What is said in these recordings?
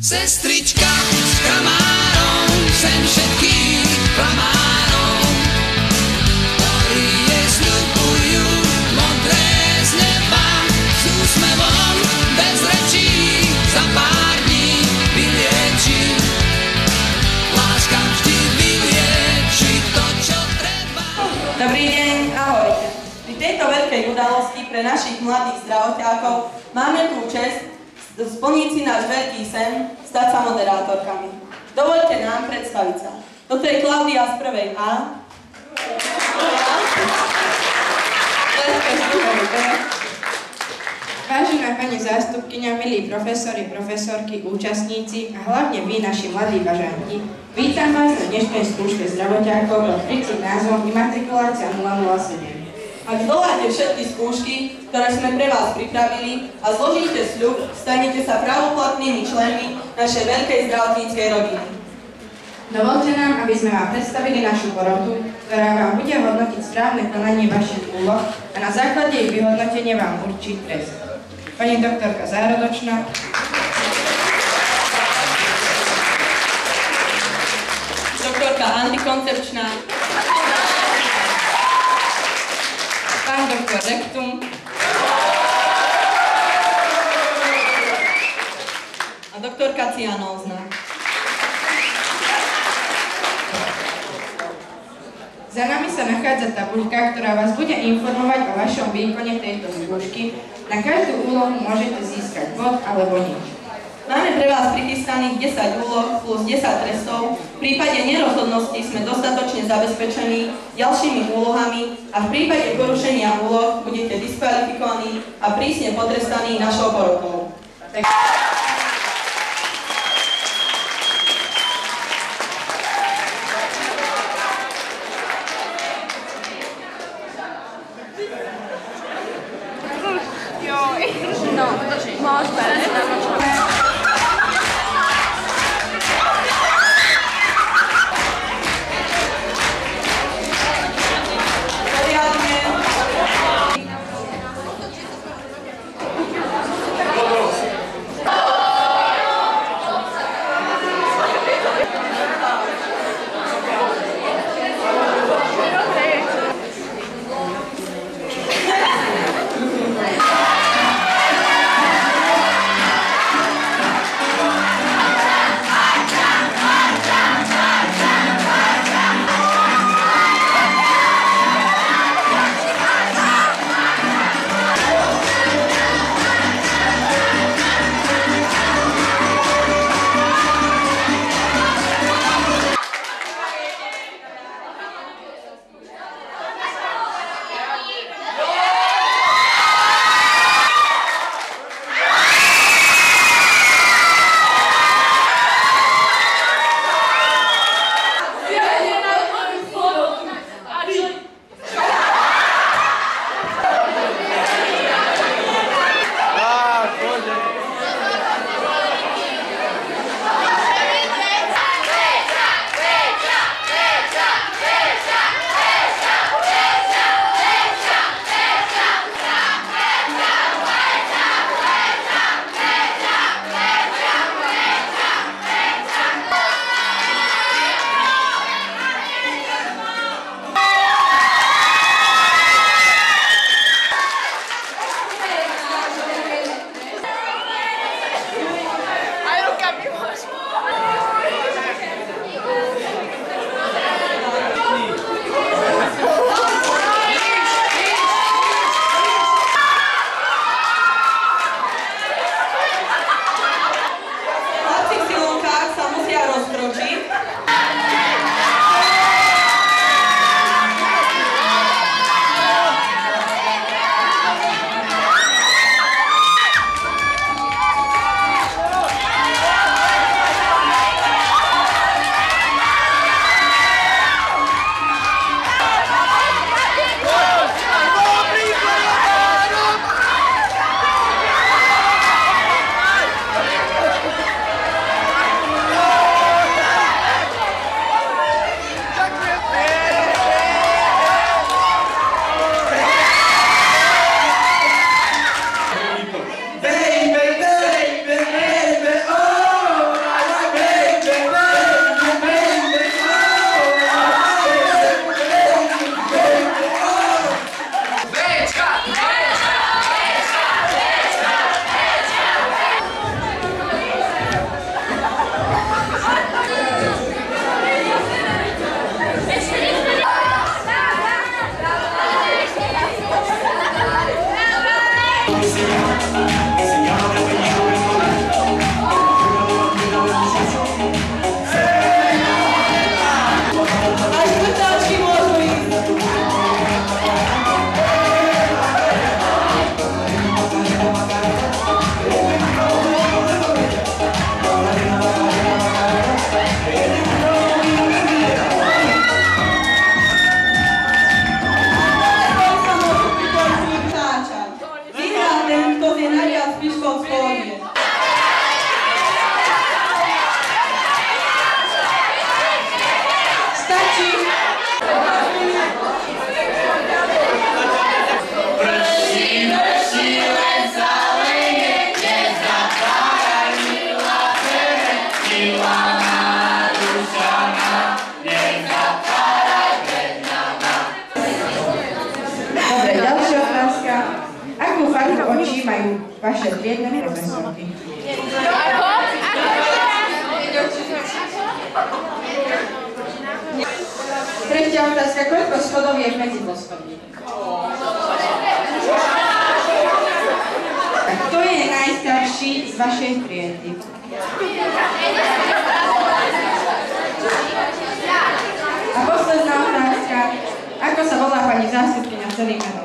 Sestrička s chamárom, sem všetkých plamárov, ktorí jej sľubujú modré z neba, s úsmevom bez rečí, za pár dní vylieči. Láska vždy vylieči to, čo treba. Dobrý deň, ahojte. Pri tejto veľkej udalosti pre našich mladých zdravotiakov máme tú česť splniť si náš veľký sen, stať sa moderátorkami. Dovoľte nám predstaviť sa. Toto je Klaudia z prvej A. Vážená pani zástupkyňa, milí profesori, profesorky, účastníci a hlavne vy, naši mladí bažanti, vítam vás na dnešnej skúške zdravotiakov pod prícim názvom Imatrikulácia 007. Ak zdoláte všetky skúšky, ktoré sme pre vás pripravili a zložíte sľub, stanete sa pravoplatnými členmi našej veľkej zdravotníckej rodiny. Dovolte nám, aby sme vám predstavili našu porotu, ktorá vám bude hodnotiť správne konanie vašich úloh a na základe ich vyhodnotenia vám určí trest. Pani doktorka Zárodočná, doktorka Antikoncepčná, pán doktor Rektum a doktorka Cianózna. Za nami sa nachádza tabuľka, ktorá vás bude informovať o vašom výkone tejto skúšky. Na každú úlohu môžete získať bod alebo nič. Máme pre vás prichystaných 10 úloh plus 10 trestov. V prípade nerozhodnosti sme dostatočne zabezpečení ďalšími úlohami a v prípade porušenia úloh budete diskvalifikovaní a prísne potrestaní našou porotou. No, máš Oči majú vaše triedne profesorky. Tretia otázka. Koľko schodov je medzi poschodí? Kto je najstarší z vašej triedy? A posledná otázka. Ako sa volá pani zástupkyňa celým menom?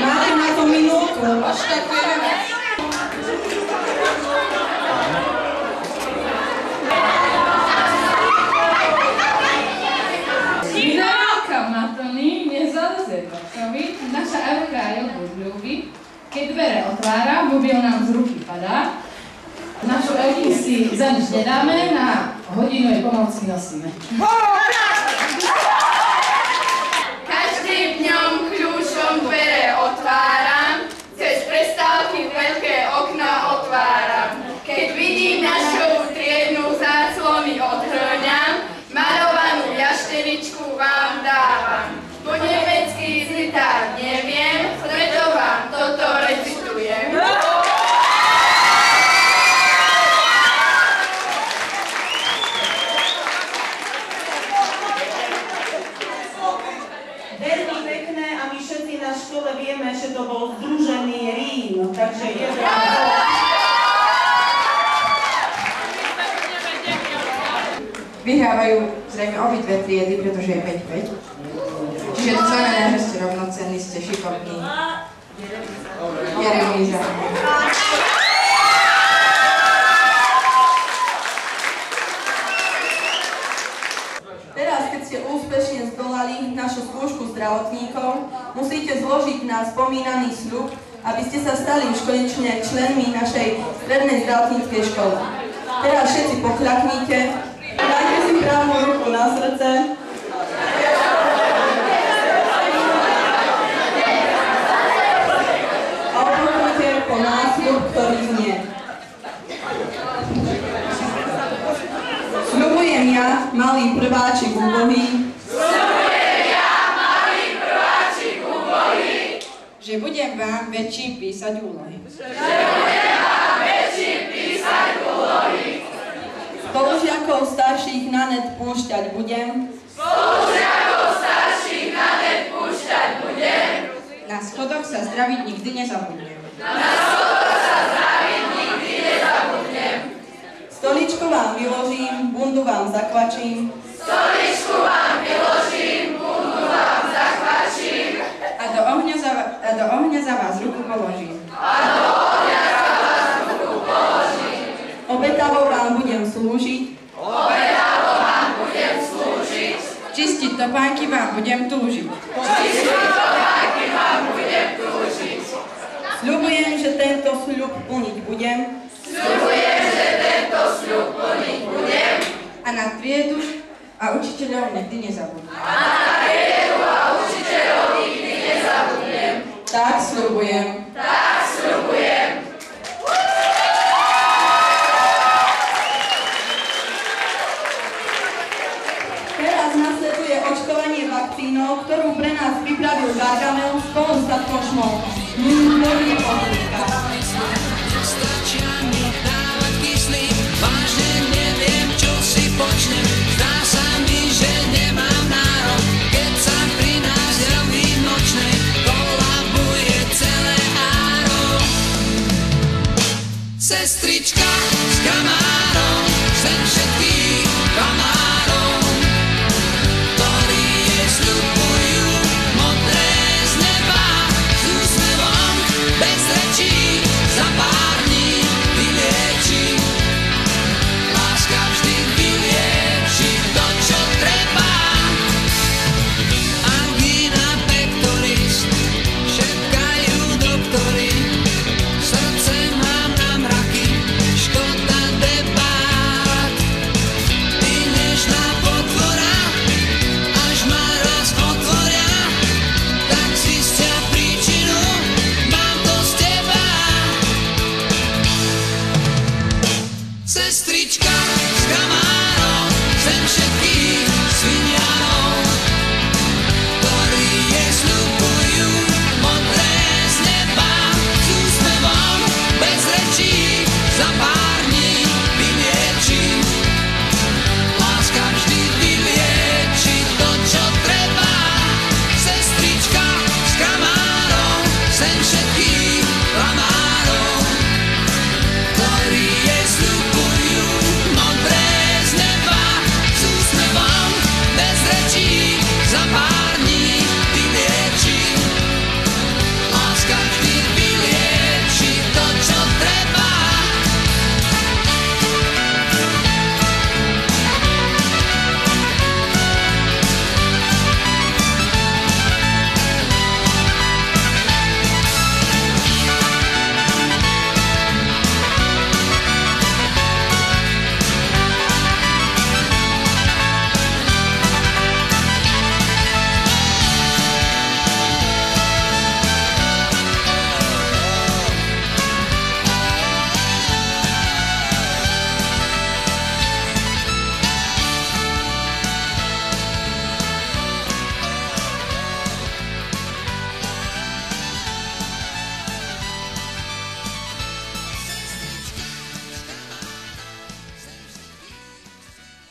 Máte na to minútu. Generálka Matony nezaleze Vlkovi, naša Evka ju ľúbi. Keď dvere otvára, mobil nám z ruky padá. Našu Evku si za nič nedáme, na hodinu jej pomoci nosíme. Každým dňom kľúčom dvere otváram, cez prestávky veľké okno otváram. Keď vidím našu triednu záclony odhrňam, malovanú jašteričku vám dávam. Po nemecky zlitár neviem, preto vám toto recitujem. Veľmi pekné a my všetci na škole vieme, že to bol združený Rím, takže je pravda. Vyhrávajú zrejme obidve triedy, pretože je 5-5. Čiže to znamená, že ste rovnocenní, ste šikovní. Je remíza. Teraz, keď ste úspešne zdolali našu skúšku zdravotníkov, musíte zložiť na spomínaný sľub, aby ste sa stali už konečne členmi našej strednej zdravotníckej školy. Teraz všetci pokľaknite, dajte si pravú ruku na srdce. A opakujte po nás sľub, ktorý znie. Sľubujem ja, malý prváčik úbohý, Že budem vám väčším písať úlohy. Spolužiakov starších na net púšťať budem. Na schodoch sa zdraviť nikdy nezabudnem. Stoličku vám vyložím, bundu vám zakvačím. A do ohňa za vás ruku položím. Obetavo vám budem slúžiť. Čistiť topánky vám budem túžiť. Sľubujem, že tento sľub plniť budem. na triedu a učiteľov nikdy nezabudnem. Tak sľubujem. Teraz nasleduje očkovanie vakcínou, ktorú pre nás pripravil Gargamel spolu s tatkom Šmolkom. Dobrý pochýtka. Nestačia mi dávať kyslík, vážne neviem, čo si počnem. Zdá sa mi, že nemám nárok, keď sa pri nás javí nočnej kolabuje celé áro. Sestrička s kamárom, sem všetkých kamárov, ktorí jej sľubujú modré z neba, s úsmevom bez rečí, za pár dní vylieči. Láska vždy vylieči to, čo treba. Angína pectoris, šepkajú doktori, srdce mám na mraky, škoda debát. Ty nežná potvora, až ma raz otvoria, tak zistia príčinu, mám to z teba. Sestrička